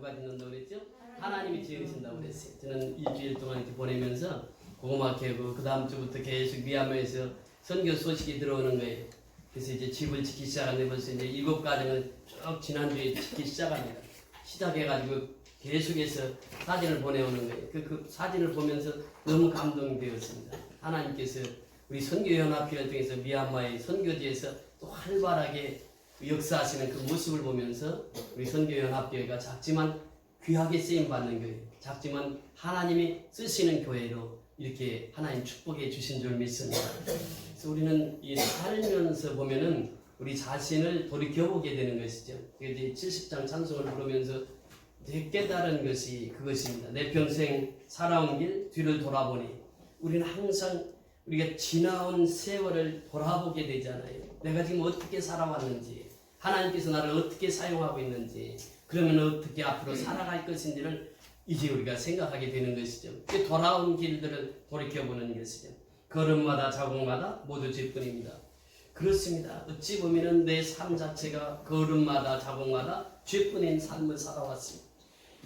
누가 짓는다고 그랬죠? 하나님이 지으신다고 그랬어요. 저는 일주일 동안 이렇게 보내면서 고구마 캐고 그 다음 주부터 계속 미얀마에서 선교 소식이 들어오는 거예요. 그래서 이제 집을 짓기 시작하는데 벌써 이제 7가정을 쭉 지난주에 짓기 시작합니다. 시작해가지고 계속해서 사진을 보내오는 거예요. 그 사진을 보면서 너무 감동이 되었습니다. 하나님께서 우리 선교연합회를 통해서 미얀마의 선교지에서 또 활발하게 역사하시는 그 모습을 보면서 우리 선교연합교회가 작지만 귀하게 쓰임받는 교회, 작지만 하나님이 쓰시는 교회로 이렇게 하나님 축복해 주신 줄 믿습니다. 그래서 우리는 이 살면서 보면은 우리 자신을 돌이켜보게 되는 것이죠. 이제 70장 찬송을 부르면서 깨달은 것이 그것입니다. 내 평생 살아온 길 뒤를 돌아보니 우리는 항상 우리가 지나온 세월을 돌아보게 되잖아요. 내가 지금 어떻게 살아왔는지, 하나님께서 나를 어떻게 사용하고 있는지, 그러면 어떻게 앞으로 살아갈 것인지를 이제 우리가 생각하게 되는 것이죠. 돌아온 길들을 돌이켜보는 것이죠. 걸음마다 자국마다 모두 죄뿐입니다. 그렇습니다. 어찌 보면 내 삶 자체가 걸음마다 자국마다 죄뿐인 삶을 살아왔습니다.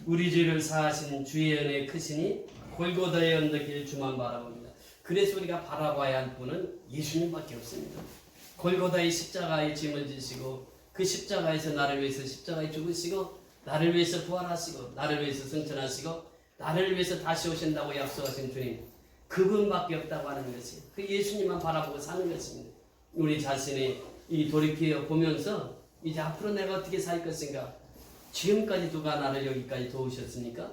우리 죄를 사하신 주의 은혜 크시니 골고다의 언덕길 주만 바라봅니다. 그래서 우리가 바라봐야 할 분은 예수님밖에 없습니다. 골고다의 십자가의 짐을 지시고 그 십자가에서 나를 위해서 십자가에 죽으시고 나를 위해서 부활하시고 나를 위해서 승천하시고 나를 위해서 다시 오신다고 약속하신 주님, 그분밖에 없다고 하는 것이 그 예수님만 바라보고 사는 것입니다. 우리 자신이 이 돌이켜 보면서 이제 앞으로 내가 어떻게 살 것인가, 지금까지 누가 나를 여기까지 도우셨습니까?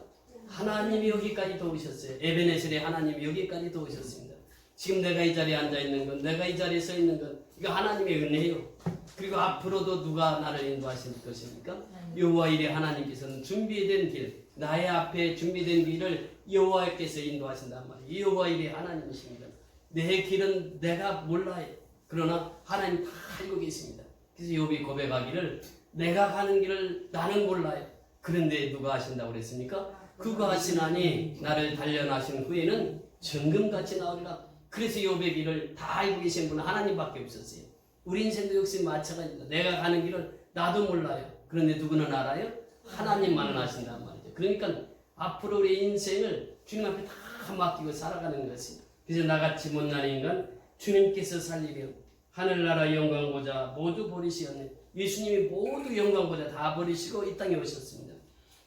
하나님이 여기까지 도우셨어요. 에베네셀의 하나님이 여기까지 도우셨습니다. 지금 내가 이 자리에 앉아 있는 건, 내가 이 자리에 서 있는 건 이거 하나님의 은혜예요. 그리고 앞으로도 누가 나를 인도하실 것입니까? 여호와 이레 하나님께서는 준비된 길, 나의 앞에 준비된 길을 여호와께서 인도하신단 말이에요. 여호와 이레 하나님이십니다. 내 길은 내가 몰라요. 그러나 하나님 다 알고 계십니다. 그래서 욥이 고백하기를 내가 가는 길을 나는 몰라요. 그런데 누가 하신다고 그랬습니까? 그가 하시나니 나를 단련하신 후에는 정금같이 나오리라. 그래서 욥의 길을 다 알고 계신 분은 하나님밖에 없었어요. 우리 인생도 역시 마찬가지입니다. 내가 가는 길을 나도 몰라요. 그런데 누구는 알아요? 하나님만은 아신단 말이죠. 그러니까 앞으로 우리 인생을 주님 앞에 다 맡기고 살아가는 것입니다. 그래서 나같이 못난 인간 주님께서 살리려 하늘나라 영광보자 모두 버리시었네. 예수님이 모두 영광보자 다 버리시고 이 땅에 오셨습니다.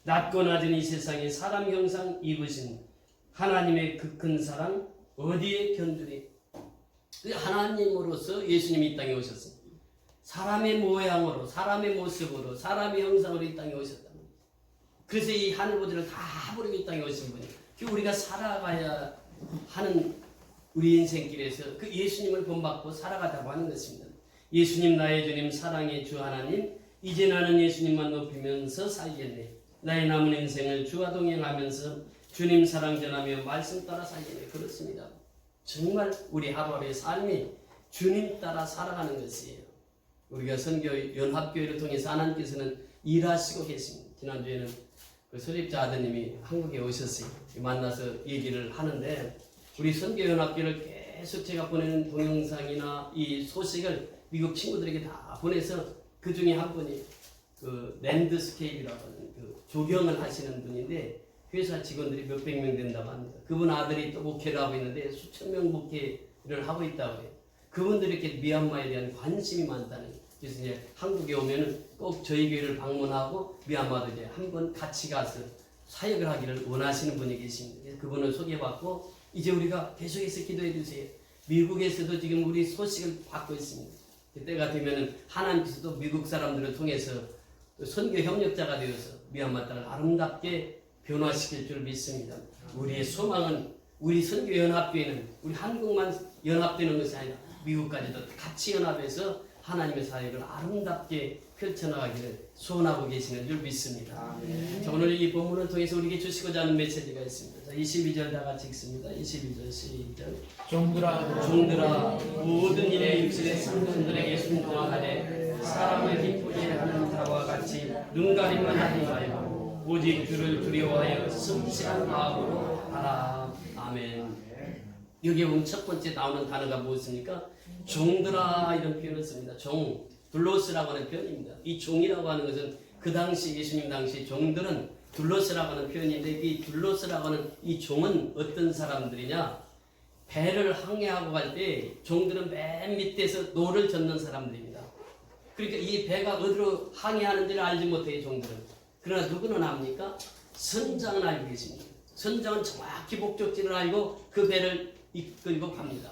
낮고 낮은 이 세상에 사람 형상 입으신 하나님의 그 큰 사랑 어디에 견두리? 하나님으로서 예수님이 이 땅에 오셨습니다. 사람의 모양으로, 사람의 모습으로, 사람의 형상으로 이 땅에 오셨다. 그래서 이 하늘보들을 다 버리고 이 땅에 오신 분이 우리가 살아가야 하는 우리 인생길에서 그 예수님을 본받고 살아가자고 하는 것입니다. 예수님 나의 주님 사랑의 주 하나님, 이제 나는 예수님만 높이면서 살겠네. 나의 남은 인생을 주와 동행하면서 주님 사랑 전하며 말씀 따라 살겠네. 그렇습니다. 정말 우리 하루하루의 삶이 주님 따라 살아가는 것이에요. 우리가 선교 연합교회를 통해서 하나님께서는 일하시고 계십니다. 지난주에는 그 소립자 아드님이 한국에 오셨어요. 만나서 얘기를 하는데 우리 선교연합교회를 계속 제가 보내는 동영상이나 이 소식을 미국 친구들에게 다 보내서 그 중에 한 분이 그 랜드스케이프라고 하는 그 조경을 하시는 분인데 회사 직원들이 몇백 명 된다고 합니다. 그분 아들이 또 목회를 하고 있는데 수천 명 목회를 하고 있다고 해요. 그분들이 이렇게 미얀마에 대한 관심이 많다는 거예요. 그래서 이제 한국에 오면은 꼭 저희 교회를 방문하고 미얀마도 이제 한번 같이 가서 사역을 하기를 원하시는 분이 계십니다. 그래서 그분을 소개받고 이제 우리가 계속해서 기도해 주세요. 미국에서도 지금 우리 소식을 받고 있습니다. 그때가 되면은 하나님께서도 미국 사람들을 통해서 선교 협력자가 되어서 미얀마 땅을 아름답게 변화시킬 줄 믿습니다. 우리의 소망은 우리 선교 연합교회는 우리 한국만 연합되는 것이 아니라 미국까지도 같이 연합해서 하나님의 사역을 아름답게 펼쳐나가기를 소원하고 계시는 줄 믿습니다. 자, 오늘 이 본문을 통해서 우리에게 주시고자 하는 메시지가 있습니다. 자, 22절 다 같이 읽습니다. 22절 시작. 종들아 모든 일에 육신의 상전들에게 순종하되 사람을 기쁘게 하는 자와 같이 눈가림만 하지 말고 오직 주를 두려워하여 성실한 마음으로 하라. 아멘. 여기에 보면 첫 번째 나오는 단어가 무엇입니까? 종들아 이런 표현을 씁니다. 종, 둘로스라고 하는 표현입니다. 이 종이라고 하는 것은 그 당시 예수님 당시 종들은 둘러스라고 하는 표현인데 이 둘러스라고 하는 이 종은 어떤 사람들이냐? 배를 항해하고 갈 때 종들은 맨 밑에서 노를 젓는 사람들입니다. 그러니까 이 배가 어디로 항해하는지를 알지 못해요, 종들은. 그러나 누구는 압니까? 선장은 알고 계십니다. 선장은 정확히 목적지를 알고 그 배를 이끌고 갑니다.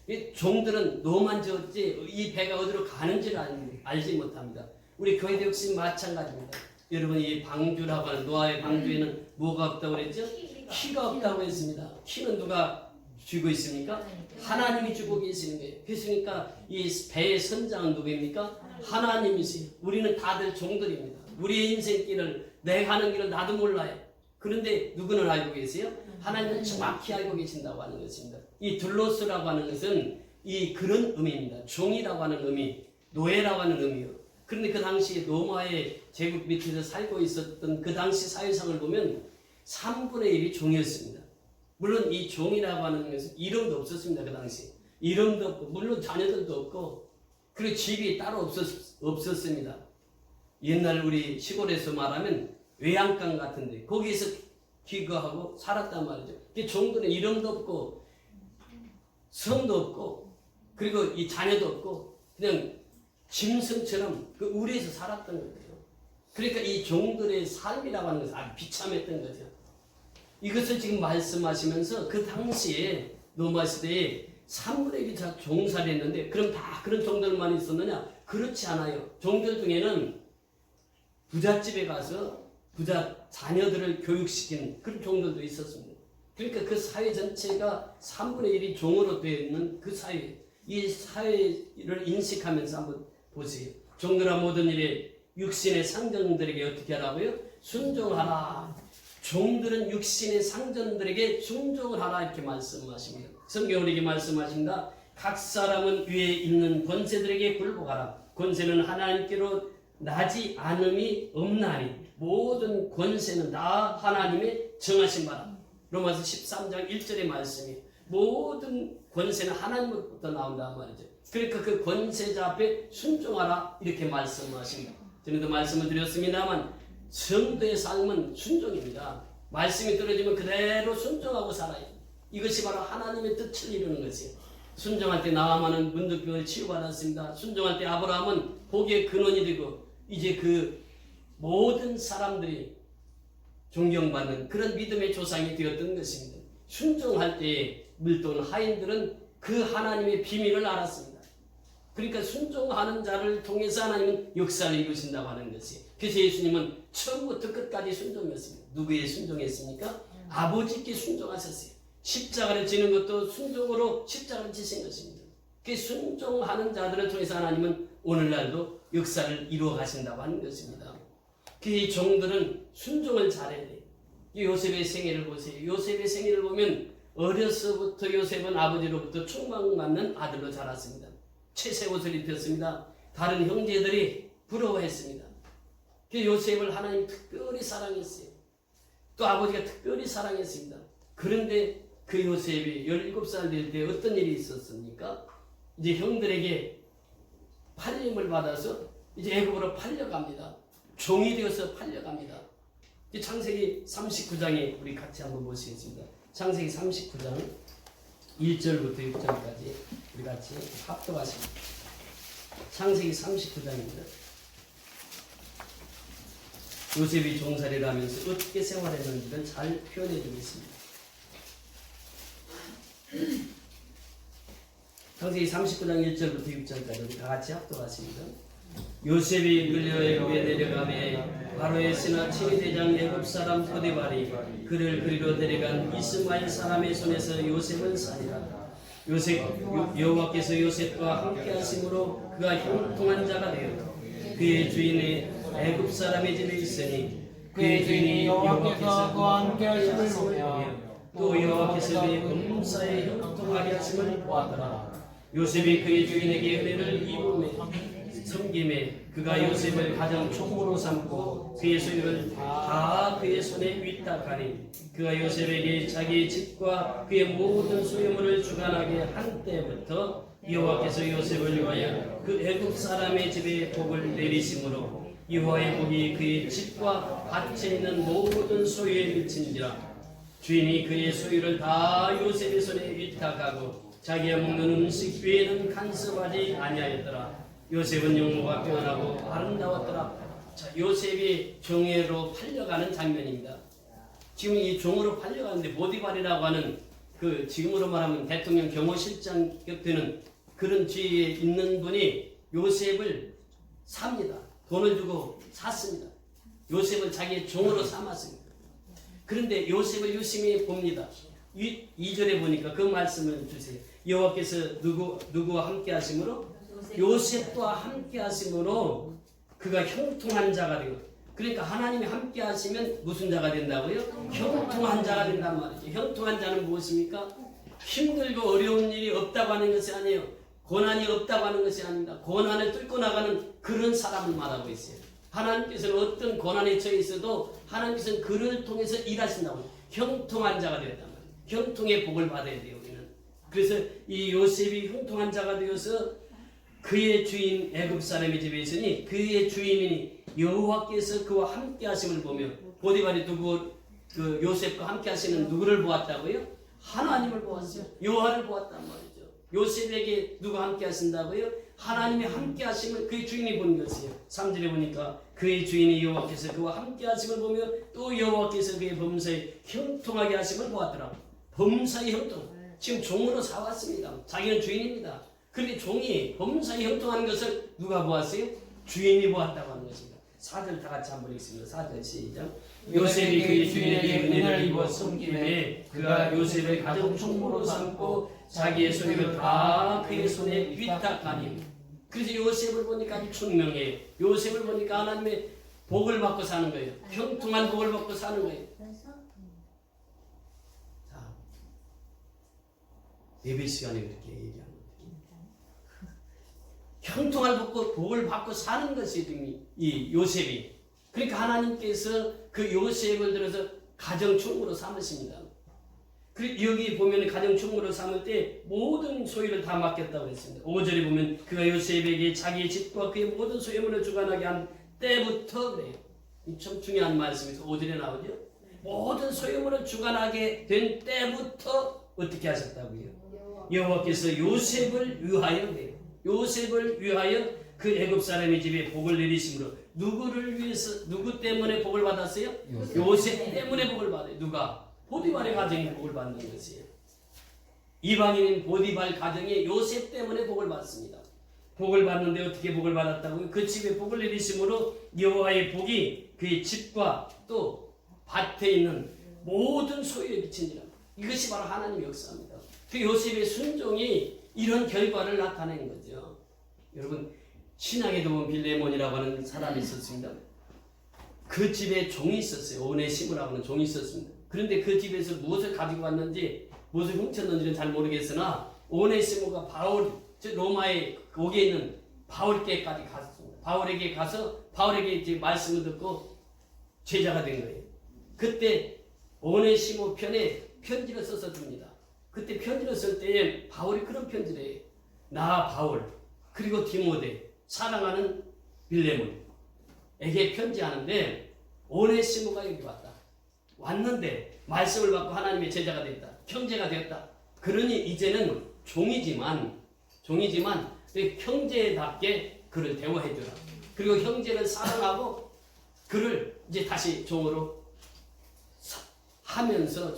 이 종들은 노만 젓지 이 배가 어디로 가는지를 알지 못합니다. 우리 교회도 역시 마찬가지입니다. 여러분 이 방주라고 하는 노아의 방주에는 뭐가 없다고 그랬죠? 키가 없다고 했습니다. 키는 누가 쥐고 있습니까? 하나님이 주고 계시는 거예요. 그러니까 이 배의 선장은 누구입니까? 하나님이세요. 우리는 다들 종들입니다. 우리의 인생길을 내가 하는 길을 나도 몰라요. 그런데 누구는 알고 계세요? 하나님은 정확히 알고 계신다고 하는 것입니다. 이 둘로스라고 하는 것은 이 그런 의미입니다. 종이라고 하는 의미, 노예라고 하는 의미요. 그런데 그 당시 로마의 제국 밑에서 살고 있었던 그 당시 사회상을 보면 3분의 1이 종이었습니다. 물론 이 종이라고 하는 것은 이름도 없었습니다. 그 당시 이름도 없고 물론 자녀들도 없고 그리고 집이 따로 없었습니다. 옛날 우리 시골에서 말하면 외양간 같은데 거기에서 기거하고 살았단 말이죠. 종들은 이름도 없고 성도 없고 그리고 이 자녀도 없고 그냥 짐승처럼 그 우리에서 살았던 거예요. 그러니까 이 종들의 삶이라고 하는 것은 아주 비참했던 거죠. 이것을 지금 말씀하시면서 그 당시에 로마 시대에 3분의 1이 다 종살이 했는데 그럼 다 그런 종들만 있었느냐? 그렇지 않아요. 종들 중에는 부잣집에 가서 부자 자녀들을 교육시킨 그런 종들도 있었습니다. 그러니까 그 사회 전체가 3분의 1이 종으로 되어 있는 그 사회, 이 사회를 인식하면서 한번 보세요. 종들아 모든 일에 육신의 상전들에게 어떻게 하라고요? 순종하라. 종들은 육신의 상전들에게 순종을 하라 이렇게 말씀하십니다. 성경은 이렇게 말씀하십니다. 각 사람은 위에 있는 권세들에게 굴복하라. 권세는 하나님께로 나지 않음이 없나니 모든 권세는 다 하나님의 정하신 바라. 로마서 13장 1절의 말씀이 모든 권세는 하나님으로부터 나온다는 말이죠. 그러니까 그 권세자 앞에 순종하라 이렇게 말씀하십니다. 저는도 말씀을 드렸습니다만 성도의 삶은 순종입니다. 말씀이 떨어지면 그대로 순종하고 살아요. 이것이 바로 하나님의 뜻을 이루는 것이에요. 순종할 때 나아만은 문득병을 치유받았습니다. 순종할 때 아브라함은 복의 근원이 되고 이제 그 모든 사람들이 존경받는 그런 믿음의 조상이 되었던 것입니다. 순종할 때에 밀도는 하인들은 그 하나님의 비밀을 알았습니다. 그러니까 순종하는 자를 통해서 하나님은 역사를 이루신다고 하는 것이. 그래서 예수님은 처음부터 끝까지 순종했습니다. 누구에 순종했습니까? 아버지께 순종하셨어요. 십자가를 지는 것도 순종으로 십자가를 지신 것입니다. 그 순종하는 자들을 통해서 하나님은 오늘날도 역사를 이루어 가신다고 하는 것입니다. 그 종들은 순종을 잘해야 돼요. 요셉의 생애를 보세요. 요셉의 생애를 보면 어려서부터 요셉은 아버지로부터 충망받는 아들로 자랐습니다. 채색 옷을 입혔습니다. 다른 형제들이 부러워했습니다. 그 요셉을 하나님 특별히 사랑했어요. 또 아버지가 특별히 사랑했습니다. 그런데 그 요셉이 17살 될 때 어떤 일이 있었습니까? 이제 형들에게 팔림을 받아서 이제 애굽으로 팔려갑니다. 종이 되어서 팔려갑니다. 창세기 39장에 우리 같이 한번 보시겠습니다. 창세기 39장 1절부터 6절까지 우리 같이 합독하십니다. 창세기 39장입니다. 요셉이 종살이를 하면서 어떻게 생활했는지를 잘 표현해주고 있습니다. 창세기 39장 1절부터 6절까지 우리 다 같이 합독하십니다. 요셉이 끌려 애굽에 내려가매 바로의 신하 치미대장 애굽 사람 포디발이 그를 그리로 데려간 이스마엘 사람의 손에서 요셉을 살리라. 여호와께서 요셉과 함께 하심으로 그가 형통한 자가 되었고 그의 주인의 애굽 사람의 집에 있으니 그의 주인이 여호와께서 그와 함께 하심을 보며 또 여호와께서 그의 범사에 형통하게 하심을 보았더라. 요셉이 그의 주인에게 은혜를 입음에 섬김에 그가 요셉을 가장 총무로 삼고 그의 소유를 다 그의 손에 위탁하니 그가 요셉에게 자기의 집과 그의 모든 소유물을 주관하게 한 때부터 여호와께서 요셉을 위하여 그 애굽 사람의 집에 복을 내리심으로 여호와의 복이 그의 집과 밭에 있는 모든 소유에 미친지라. 주인이 그의 소유를 다 요셉의 손에 위탁하고 자기가 먹는 음식 외에는 간섭하지 아니하였더라. 요셉은 영모가 평안하고 아름다웠더라. 자, 요셉이 종으로 팔려가는 장면입니다. 지금 이 종으로 팔려가는데 보디발이라고 하는 그 지금으로 말하면 대통령 경호실장 곁에는 그런 지위에 있는 분이 요셉을 삽니다. 돈을 주고 샀습니다. 요셉을 자기의 종으로 삼았습니다. 그런데 요셉을 유심히 봅니다. 2절에 보니까 그 말씀을 주세요. 여호와께서 누구와 함께 하심으로? 요셉과 함께 하심으로 그가 형통한 자가 되고, 그러니까 하나님이 함께 하시면 무슨 자가 된다고요? 형통한 자가 된단 말이죠. 형통한 자는 무엇입니까? 힘들고 어려운 일이 없다고 하는 것이 아니에요. 고난이 없다고 하는 것이 아닙니다. 고난을 뚫고 나가는 그런 사람을 말하고 있어요. 하나님께서는 어떤 고난에 처해 있어도 하나님께서는 그를 통해서 일하신다고 해요. 형통한 자가 되었단 말이에요. 형통의 복을 받아야 돼요, 우리는. 그래서 이 요셉이 형통한 자가 되어서 그의 주인 애굽 사람의 집에 있으니 그의 주인이 여호와께서 그와 함께 하심을 보며, 보디발이 그 요셉과 함께 하시는 누구를 보았다고요? 하나님을 보았어요. 여호와를 보았단 말이죠. 요셉에게 누가 함께 하신다고요? 하나님이 함께 하심을 그의 주인이 본 것이에요. 3절에 보니까 그의 주인이 여호와께서 그와 함께 하심을 보며 또 여호와께서 그의 범사에 형통하게 하심을 보았더라. 범사에 형통. 지금 종으로 사왔습니다. 자기는 주인입니다. 그런데 종이 범사에 형통하는 것을 누가 보았어요? 주인이 보았다고 하는 것입니다. 4절 다 같이 한번 읽습니다. 4절 시작. 요셉이 그의 주인에게 은혜를 입어 섬김에 그가 요셉을 가장 총무로 삼고 자기의 소유를 다 그의 손에 위탁하니. 그래서 요셉을 보니까 아주 총명해요. 요셉을 보니까 하나님의 복을 받고 사는 거예요. 형통한 복을 받고 사는 거예요. 자, 예배 시간에 그렇게 얘기하는 거예요. 형통한 복을 받고 사는 것이 지금 이 요셉이. 그러니까 하나님께서 그 요셉을 들어서 가정총무로 삼으십니다. 그리고 여기 보면 가정총무로 삼을 때 모든 소유를 다 맡겼다고 했습니다. 5절에 보면 그가 요셉에게 자기의 집과 그의 모든 소유물을 주관하게 한 때부터 그래요. 참 중요한 말씀에서 5절에 나오죠. 모든 소유물을 주관하게 된 때부터 어떻게 하셨다고요? 여호와께서 요셉을 위하여 그래요. 요셉을 위하여 그 애굽 사람의 집에 복을 내리심으로. 누구를 위해서, 누구 때문에 복을 받았어요? 요셉 때문에 복을 받아요. 누가? 보디발의 가정이 복을 받는 것이에요. 이방인인 보디발 가정이 요셉 때문에 복을 받습니다. 복을 받는데 어떻게 복을 받았다고요? 그 집에 복을 내리심으로 여호와의 복이 그의 집과 또 밭에 있는 모든 소유에 미친지라. 이것이 바로 하나님의 역사입니다. 그 요셉의 순종이 이런 결과를 나타낸 거죠. 여러분, 신약에도 보면 빌레몬이라고 하는 사람이 있었습니다. 그 집에 종이 있었어요. 오네시모라고 하는 종이 있었습니다. 그런데 그 집에서 무엇을 가지고 왔는지, 무엇을 훔쳤는지는 잘 모르겠으나 오네시모가 저 로마에 거기에 있는 바울께까지 갔습니다. 바울에게 가서 바울에게 이제 말씀을 듣고 제자가 된 거예요. 그때 오네시모 편에 편지를 써서 줍니다. 그때 편지를 쓸 때에 바울이 그런 편지를 해요. 나 바울 그리고 디모데 사랑하는 빌레몬에게 편지하는데 오네시모가 여기 왔는데 말씀을 받고 하나님의 제자가 됐다. 형제가 되었다. 그러니 이제는 종이지만 형제답게 그를 대우해주라. 그리고 형제를 사랑하고 그를 이제 다시 종으로 하면서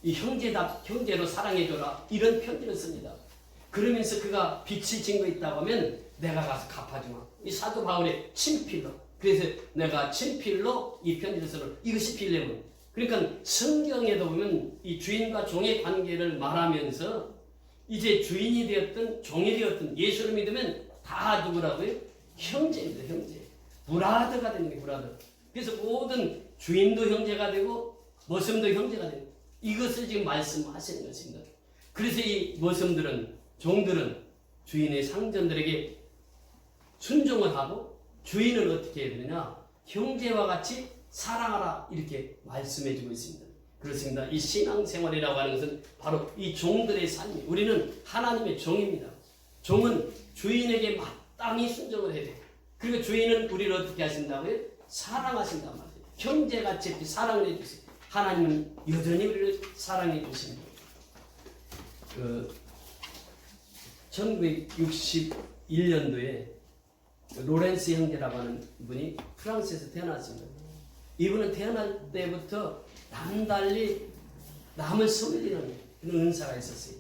이 형제로 사랑해줘라. 이런 편지를 씁니다. 그러면서 그가 빚을 진 거 있다고 하면 내가 가서 갚아주마. 이 사도 바울의 친필로. 그래서 내가 친필로 이 편지를 써라. 이것이 빌레몬. 그러니까 성경에도 보면 이 주인과 종의 관계를 말하면서 이제 주인이 되었든 종이 되었든 예수를 믿으면 다 누구라고요? 형제입니다. 형제. 브라더가 되는 게 브라더. 그래서 모든 주인도 형제가 되고 머슴도 형제가 되는 이것을 지금 말씀하시는 것입니다. 그래서 이 머슴들은 종들은 주인의 상전들에게 순종을 하고 주인을 어떻게 해야 되느냐? 형제와 같이 사랑하라 이렇게 말씀해주고 있습니다. 그렇습니다. 이 신앙생활이라고 하는 것은 바로 이 종들의 삶이에요. 우리는 하나님의 종입니다. 종은 주인에게 마땅히 순종을 해야 돼요. 그리고 주인은 우리를 어떻게 하신다고요? 사랑하신단 말이에요. 형제같이 사랑을 해주세요. 하나님은 여전히 우리를 사랑해 주십니다. 1961년도에 로렌스 형제라고 하는 분이 프랑스에서 태어났습니다. 이분은 태어날 때부터 남달리 남을 섬기는 그런 은사가 있었어요.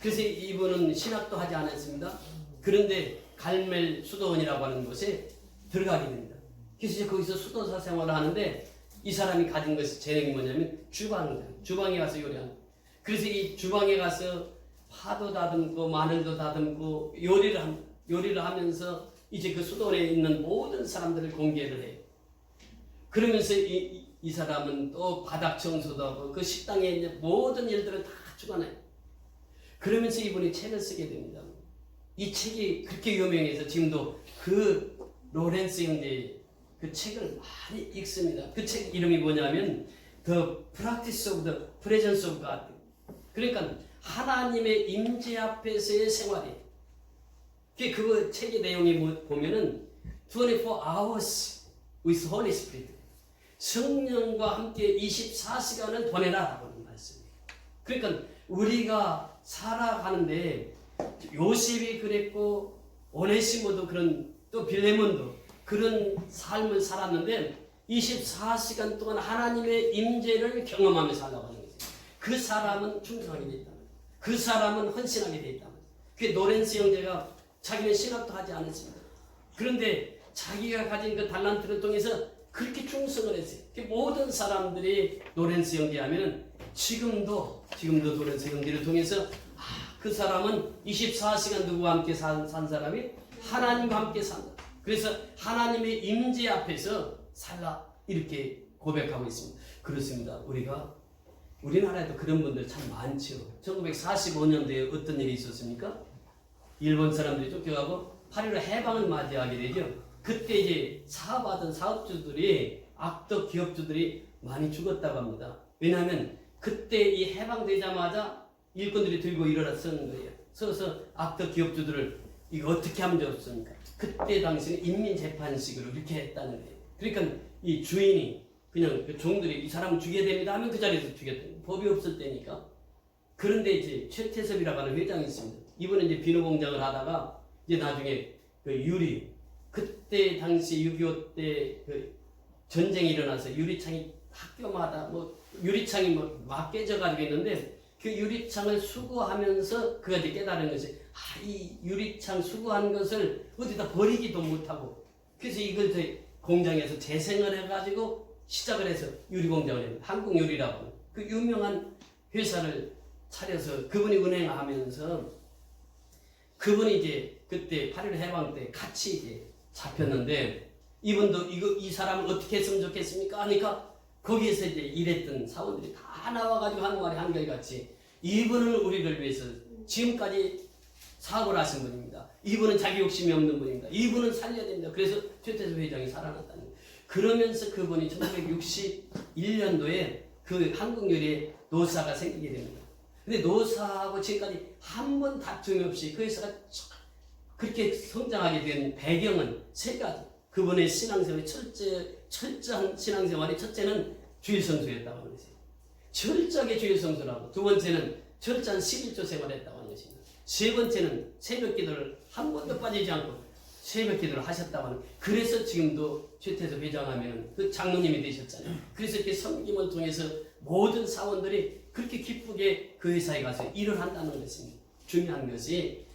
그래서 이분은 신학도 하지 않았습니다. 그런데 갈멜 수도원이라고 하는 곳에 들어가게 됩니다. 그래서 이제 거기서 수도사 생활을 하는데 이 사람이 가진 것이 재능이 뭐냐면 주방에 가서 요리하는. 그래서 이 주방에 가서 파도 다듬고 마늘도 다듬고 요리를 하면서 이제 그 수도원에 있는 모든 사람들을 공개를 해요. 그러면서 이 사람은 또 바닥 청소도 하고 그 식당에 있는 모든 일들을 다 주관해요. 그러면서 이분이 책을 쓰게 됩니다. 이 책이 그렇게 유명해서 지금도 그 로렌스 형제의 그 책을 많이 읽습니다. 그 책 이름이 뭐냐면 The Practice of the Presence of God. 그러니까 하나님의 임재 앞에서의 생활이에요. 그 책의 내용이 보면은 24 hours with Holy Spirit. 성령과 함께 24시간을 보내라라고 하는 말씀이에요. 그러니까 우리가 살아가는데 요셉이 그랬고 오네시모도 그런 또 빌레몬도 그런 삶을 살았는데 24시간 동안 하나님의 임재를 경험하며 살아가는 거죠. 그 사람은 충성하게 돼 있다. 그 사람은 헌신하게 돼 있다. 그 노렌스 형제가 자기는 신학도 하지 않았습니다. 그런데 자기가 가진 그 달란트를 통해서 그렇게 충성을 했어요. 모든 사람들이 노렌스 형제 하면은 지금도 노렌스 형제를 통해서 그 사람은 24시간 누구와 함께 산 사람이 하나님과 함께 산다. 그래서 하나님의 임재 앞에서 살라 이렇게 고백하고 있습니다. 그렇습니다. 우리나라에도 그런 분들 참 많죠. 1945년도에 어떤 일이 있었습니까? 일본 사람들이 쫓겨가고 8.15 해방을 맞이하게 되죠. 그때 이제 사업하던 사업주들이 악덕 기업주들이 많이 죽었다고 합니다. 왜냐하면 그때 이 해방되자마자 일꾼들이 들고 일어났던 거예요. 서서 악덕 기업주들을 이거 어떻게 하면 좋습니까? 그때 당시는 인민재판식으로 이렇게 했다는 거예요. 그러니까 이 주인이 그냥 그 종들이 이 사람 죽여야 됩니다 하면 그 자리에서 죽였던 법이 없을 때니까. 그런데 이제 최태섭이라고 하는 회장이 있습니다. 이분은 이제 비누 공장을 하다가 이제 나중에 그 유리 그때 당시 6.25 때 그 전쟁이 일어나서 유리창이 학교마다 뭐 유리창이 막 깨져가지고 있는데 그 유리창을 수거하면서 그가 이제 깨달은 것이 이 유리창 수거한 것을 어디다 버리기도 못하고 그래서 이걸 공장에서 재생을 해가지고 시작을 해서 유리공장을 했는데 한국유리라고 하는 그 유명한 회사를 차려서 그분이 운행하면서 그분이 이제 그때 8.15 해방 때 같이 이제 잡혔는데 이분도 이 사람을 어떻게 했으면 좋겠습니까? 하니까 거기에서 이제 일했던 사원들이 다 나와가지고 하는 말이 한결같이 이분은 우리를 위해서 지금까지 사고를 하신 분입니다. 이분은 자기 욕심이 없는 분입니다. 이분은 살려야 됩니다. 그래서 최태섭 회장이 살아났다는 거예요. 그러면서 그분이 1961년도에 그 한국유리의 노사가 생기게 됩니다. 근데 노사하고 지금까지 한 번 다툼이 없이 그 회사가 그렇게 성장하게 된 배경은 세 가지. 그분의 신앙생활이 철저한 신앙생활이 첫째는 주일성수였다고 하는 것이에요. 철저하게 주일성수라고. 두 번째는 철저한 11조 생활을 했다고 하는 것입니다. 세 번째는 새벽 기도를 한 번도 빠지지 않고 새벽 기도를 하셨다고 하는. 그래서 지금도 최태섭 회장하면 그 장로님이 되셨잖아요. 그래서 이렇게 섬김을 통해서 모든 사원들이 그렇게 기쁘게 그 회사에 가서 일을 한다는 것입니다. 중요한 것이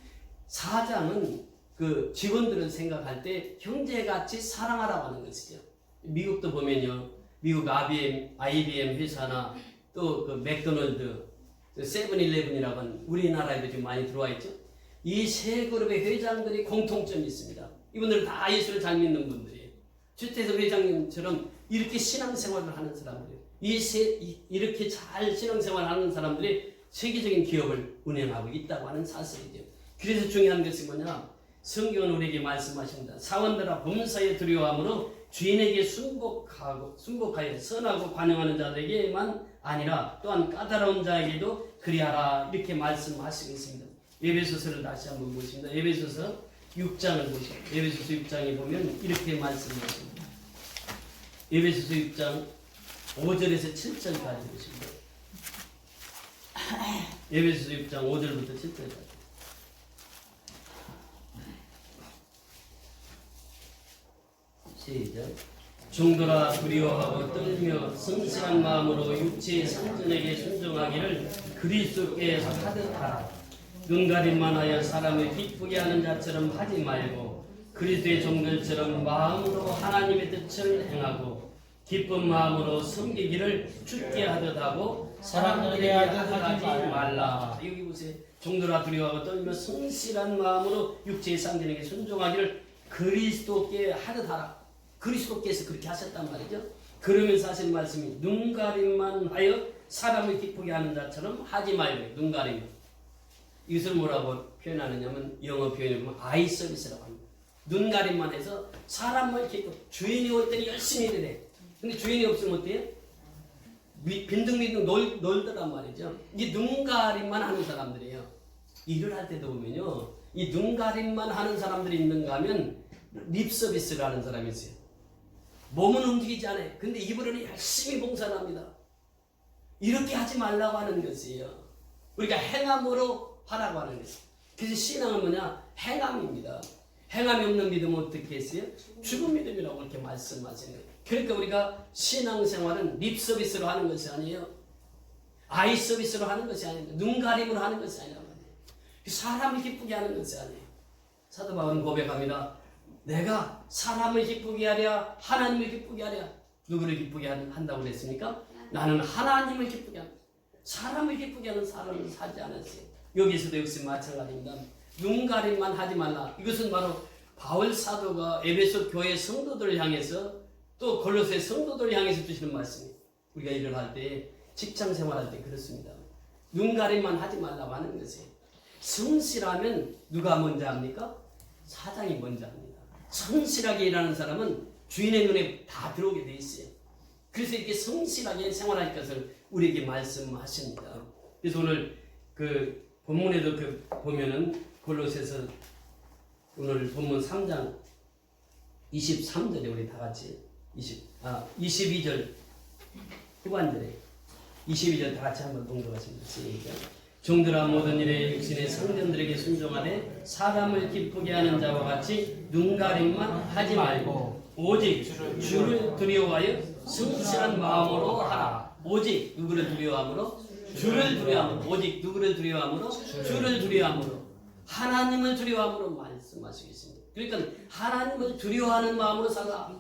사장은 그 직원들을 생각할 때 형제같이 사랑하라고 하는 것이죠. 미국도 보면요. 미국 IBM 회사나 또 그 맥도널드, 세븐일레븐이라고 하는 우리나라에도 지금 많이 들어와 있죠. 이 세 그룹의 회장들이 공통점이 있습니다. 이분들은 다 예수를 잘 믿는 분들이에요. 최태섭 회장님처럼 이렇게 신앙생활을 하는 사람들이에요. 이렇게 잘 신앙생활을 하는 사람들이 세계적인 기업을 운영하고 있다고 하는 사실이죠. 그래서 중요한 것이 뭐냐? 성경은 우리에게 말씀하십니다. 사원들아 범사에 두려워함으로 주인에게 순복하여 선하고 관용하는 자들에게만 아니라 또한 까다로운 자에게도 그리하라 이렇게 말씀하시고 있습니다. 에베소서를 다시 한번 보십니다. 에베소서 6장을 보시죠. 에베소서 6장에 보면 이렇게 말씀하십니다. 에베소서 6장 5절에서 7절까지 보십니다. 에베소서 6장 5절부터 7절까지. 시작. 종들아 두려워하고 떨며 성실한 마음으로 육체의 상전에게 순종하기를 그리스도께서 하듯 하라. 눈가림만 하여 사람을 기쁘게 하는 자처럼 하지 말고 그리스도의 종들처럼 마음으로 하나님의 뜻을 행하고 기쁜 마음으로 섬기기를 주께 하듯 하고 사람들에게 하듯 하지 말라. 여기 보세요. 종들아 두려워하고 떨며 성실한 마음으로 육체의 상전에게 순종하기를 그리스도께 하듯 하라. 그리스도께서 그렇게 하셨단 말이죠. 그러면서 하신 말씀이 눈가림만 하여 사람을 기쁘게 하는 자처럼 하지 말고. 눈가림. 이것을 뭐라고 표현하느냐면 영어 표현을 보면 아이 서비스라고 합니다. 눈가림만 해서 사람을 기쁘게. 주인이 올 때는 열심히 일해. 근데 주인이 없으면 어때요? 빈둥빈둥 놀더란 말이죠. 이게 눈가림만 하는 사람들이에요. 일을 할 때도 보면요. 이 눈가림만 하는 사람들이 있는가 하면 립 서비스를 하는 사람이 있어요. 몸은 움직이지 않아요. 근데 입으로는 열심히 봉사를 합니다. 이렇게 하지 말라고 하는 것이에요. 우리가 행함으로 하라고 하는 것이에요. 그래서 신앙은 뭐냐? 행함입니다. 행함이 없는 믿음은 어떻게 했어요? 죽은 믿음이라고 이렇게 말씀하시는 거예요. 그러니까 우리가 신앙생활은 립 서비스로 하는 것이 아니에요. 아이 서비스로 하는 것이 아닙니다. 눈 가림으로 하는 것이 아니란 말이에요. 사람을 기쁘게 하는 것이 아니에요. 사도 바울은 고백합니다. 내가 사람을 기쁘게 하랴 하나님을 기쁘게 하랴. 누구를 기쁘게 한다고 그랬습니까? 나는 하나님을 기쁘게 합니다. 사람을 기쁘게 하는 사람을 사지 않았어요. 여기서도 역시 마찬가지입니다. 눈가림만 하지 말라. 이것은 바로 바울 사도가 에베소 교회 성도들을 향해서 또 골로새 성도들을 향해서 주시는 말씀이에요. 우리가 일을 할 때, 직장 생활할 때 그렇습니다. 눈가림만 하지 말라고 하는 것이에요. 성실하면 누가 먼저 합니까? 사장이 먼저 합니다. 성실하게 일하는 사람은 주인의 눈에 다 들어오게 돼 있어요. 그래서 이렇게 성실하게 생활할 것을 우리에게 말씀하십니다. 그래서 오늘 그 본문에도 보면은 골로새서 오늘 본문 3장 23절에 우리 다 같이 22절 후반절에 22절 다 같이 한번 동조하십니다. 시작. 종들아 모든 일에 육신의 상전들에게 순종하되 사람을 기쁘게 하는 자와 같이 눈가림만 하지 말고 오직 주를 두려워하여 성실한 마음으로 하라. 오직 누구를 두려워함으로? 주를 두려워함으로. 오직 누구를 두려워함으로? 주를 두려워함으로. 하나님을 두려워함으로 말씀하시겠습니다. 그러니까 하나님을 두려워하는 마음으로 살라.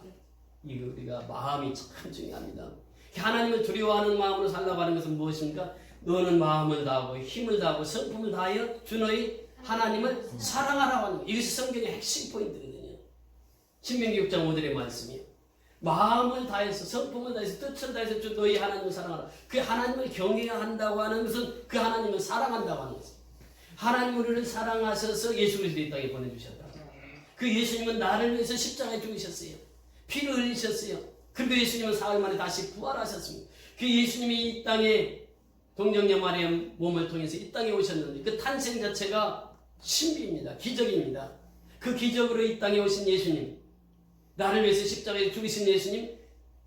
이거 우리가 마음이 참 중요합니다. 하나님을 두려워하는 마음으로 살라고 하는 것은 무엇입니까? 너는 마음을 다하고 힘을 다하고 성품을 다하여 주 너희 하나님을 사랑하라고 하는 것. 이것이 성경의 핵심 포인트거든요. 신명기 6장 5절의 말씀이에요. 마음을 다해서 성품을 다해서 뜻을 다해서 주 너희 하나님을 사랑하라. 그 하나님을 경외해야 한다고 하는 것은 그 하나님을 사랑한다고 하는 것입니다. 하나님 우리를 사랑하셔서 예수 그리스도 이 땅에 보내주셨다. 그 예수님은 나를 위해서 십자가에 죽으셨어요. 피를 흘리셨어요. 그리고 예수님은 사흘 만에 다시 부활하셨습니다. 그 예수님이 이 땅에 동정녀 마리아 몸을 통해서 이 땅에 오셨는데 그 탄생 자체가 신비입니다. 기적입니다. 그 기적으로 이 땅에 오신 예수님, 나를 위해서 십자가에 죽으신 예수님,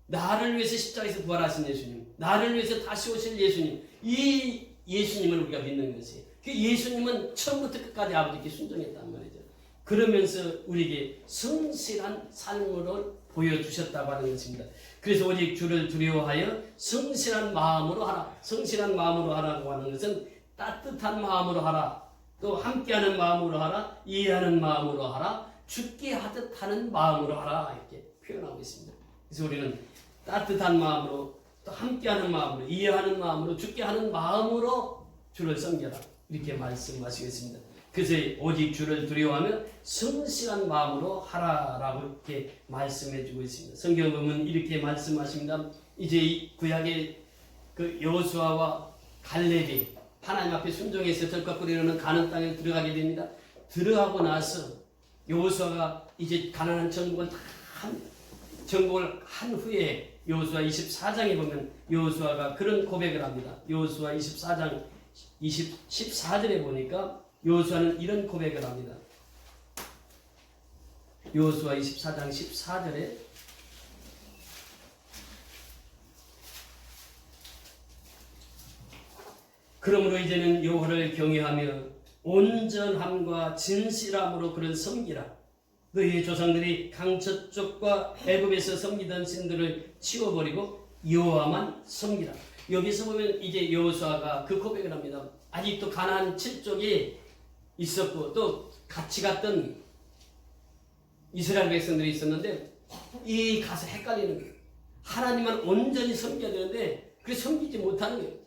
나를 위해서 십자가에서 부활하신 예수님, 나를 위해서 다시 오실 예수님, 이 예수님을 우리가 믿는 것이에요. 그 예수님은 처음부터 끝까지 아버지께 순종했단 말이죠. 그러면서 우리에게 성실한 삶으로 보여주셨다고 하는 것입니다. 그래서 오직 주를 두려워하여 성실한 마음으로 하라. 성실한 마음으로 하라고 하는 것은 따뜻한 마음으로 하라. 또 함께하는 마음으로 하라. 이해하는 마음으로 하라. 죽게 하듯 하는 마음으로 하라. 이렇게 표현하고 있습니다. 그래서 우리는 따뜻한 마음으로 또 함께하는 마음으로 이해하는 마음으로 죽게 하는 마음으로 주를 섬겨라. 이렇게 말씀하시겠습니다. 그래서 오직 주를 두려워하며 성실한 마음으로 하라라고 이렇게 말씀해주고 있습니다. 성경 보면 이렇게 말씀하십니다. 이제 구약의 그 여호수아와 갈렙이 하나님 앞에 순종해서 들과 꿀이르는 가나안 땅에 들어가게 됩니다. 들어가고 나서 여호수아가 이제 가나안 정복을 한 후에 여호수아 24장에 보면 여호수아가 그런 고백을 합니다. 여호수아 24장 14절에 보니까 여호수아는 이런 고백을 합니다. 여호수아 24장 14절에 그러므로 이제는 여호와를 경외하며 온전함과 진실함으로 그를 섬기라. 너희의 조상들이 강 저쪽과 애굽에서 섬기던 신들을 치워버리고 여호와만 섬기라. 여기서 보면 이제 여호수아가 그 고백을 합니다. 아직도 가나안 7족이 있었고 또 같이 갔던 이스라엘 백성들이 있었는데 이 가서 헷갈리는 거예요. 하나님만 온전히 섬겨야 되는데 그렇게 섬기지 못하는 거예요.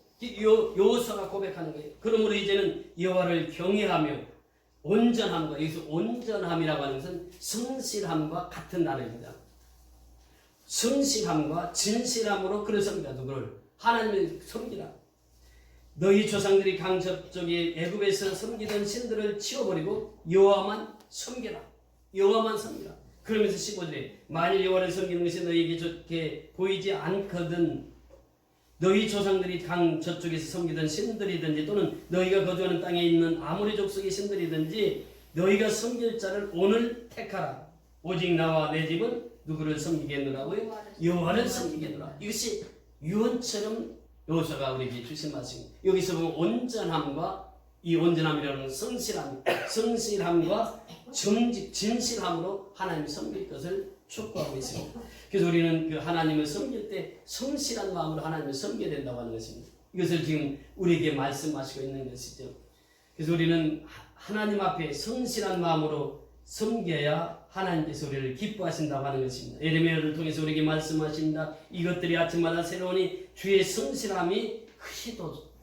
여호수아가 고백하는 거예요. 그러므로 이제는 여호와를 경외하며 온전함과, 여기서 온전함이라고 하는 것은 성실함과 같은 단어입니다. 성실함과 진실함으로 그를 섬기라. 누구를? 하나님을 섬기라. 너희 조상들이 강 저쪽에 애굽에서 섬기던 신들을 치워버리고 여호와만 섬겨라. 여호와만 섬기라. 그러면서 15절에 만일 여호와를 섬기는 것이 너희에게 좋게 보이지 않거든 너희 조상들이 강 저쪽에서 섬기던 신들이든지 또는 너희가 거주하는 땅에 있는 아모리 족속의 신들이든지 너희가 섬길 자를 오늘 택하라. 오직 나와 내 집은 누구를 섬기겠노라고요? 여호와를 섬기겠노라. 이것이 유언처럼 여호수아가 우리에게 주신 말씀입니다. 여기서 보면 온전함과 이 온전함이라는 성실함과 정직, 진실함으로 하나님을 섬길 것을 촉구하고 있습니다. 그래서 우리는 그 하나님을 섬길 때 성실한 마음으로 하나님을 섬겨야 된다고 하는 것입니다. 이것을 지금 우리에게 말씀하시고 있는 것이죠. 그래서 우리는 하나님 앞에 성실한 마음으로 섬겨야 하나님께서 우리를 기뻐하신다고 하는 것입니다. 예레미야를 통해서 우리에게 말씀하십니다. 이것들이 아침마다 새로우니 주의 성실함이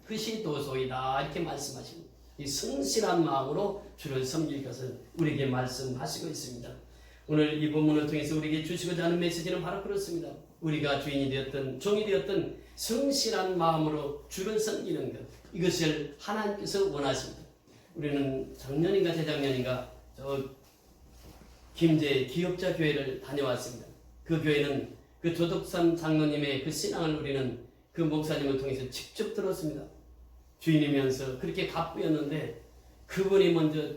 크시도소이다 이렇게 말씀하십니다. 이 성실한 마음으로 주를 섬길 것을 우리에게 말씀하시고 있습니다. 오늘 이 본문을 통해서 우리에게 주시고자 하는 메시지는 바로 그렇습니다. 우리가 주인이 되었든 종이 되었든 성실한 마음으로 주를 섬기는 것, 이것을 하나님께서 원하십니다. 우리는 작년인가 재작년인가 김제 기업자 교회를 다녀왔습니다. 그 교회는 그 조덕삼 장로님의 그 신앙을 우리는 그 목사님을 통해서 직접 들었습니다. 주인이면서 그렇게 갑부였는데 그분이 먼저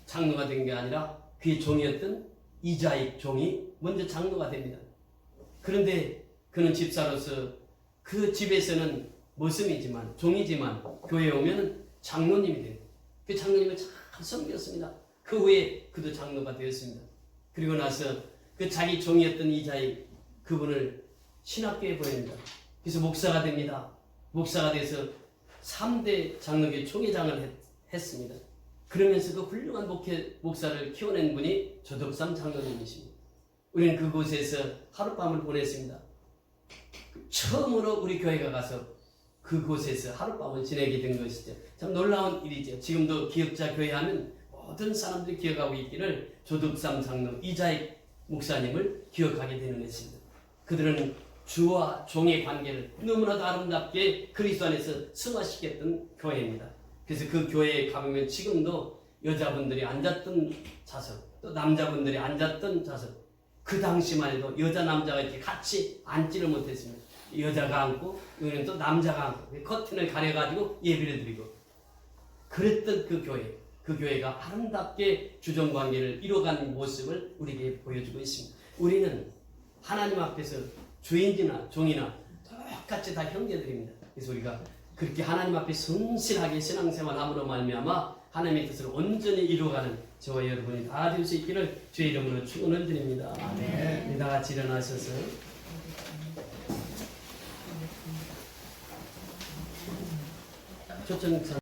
장로가 된 게 아니라 그의 종이었던 이자익 종이 먼저 장로가 됩니다. 그런데 그는 집사로서 그 집에서는 모습이지만 종이지만 교회에 오면 장로님이 돼요. 그 장로님을 잘 섬겼습니다. 그 후에 그도 장로가 되었습니다. 그리고 나서 그 자기 종이었던 이자익 그분을 신학교에 보냅니다. 그래서 목사가 됩니다. 목사가 돼서 3대 장로교 총회장을 했습니다. 그러면서 그 훌륭한 목사를 키워낸 분이 조덕삼 장로님이십니다. 우리는 그곳에서 하룻밤을 보냈습니다. 처음으로 우리 교회가 가서 그곳에서 하룻밤을 지내게 된 것이죠. 참 놀라운 일이죠. 지금도 기억자 교회 하면 모든 사람들이 기억하고 있기를 조덕삼 장로 이자익 목사님을 기억하게 되는 것입니다. 그들은 주와 종의 관계를 너무나도 아름답게 그리스도 안에서 승화시켰던 교회입니다. 그래서 그 교회에 가보면 지금도 여자분들이 앉았던 좌석, 또 남자분들이 앉았던 좌석, 그 당시만 해도 여자 남자가 이렇게 같이 앉지를 못했습니다. 여자가 앉고 여기는 또 남자가 앉고 커튼을 가려가지고 예배를 드리고 그랬던 그 교회, 그 교회가 아름답게 주종관계를 이뤄가는 모습을 우리에게 보여주고 있습니다. 우리는 하나님 앞에서 주인이나 종이나 똑같이 다 형제들입니다. 그래서 우리가 그렇게 하나님 앞에 성실하게 신앙생활함으로 말미암아 하나님의 뜻을 온전히 이루어가는 저와 여러분이 다 될 수 있기를 주의 이름으로 축원을 드립니다. 아멘. 다 같이 일어나셔서 초청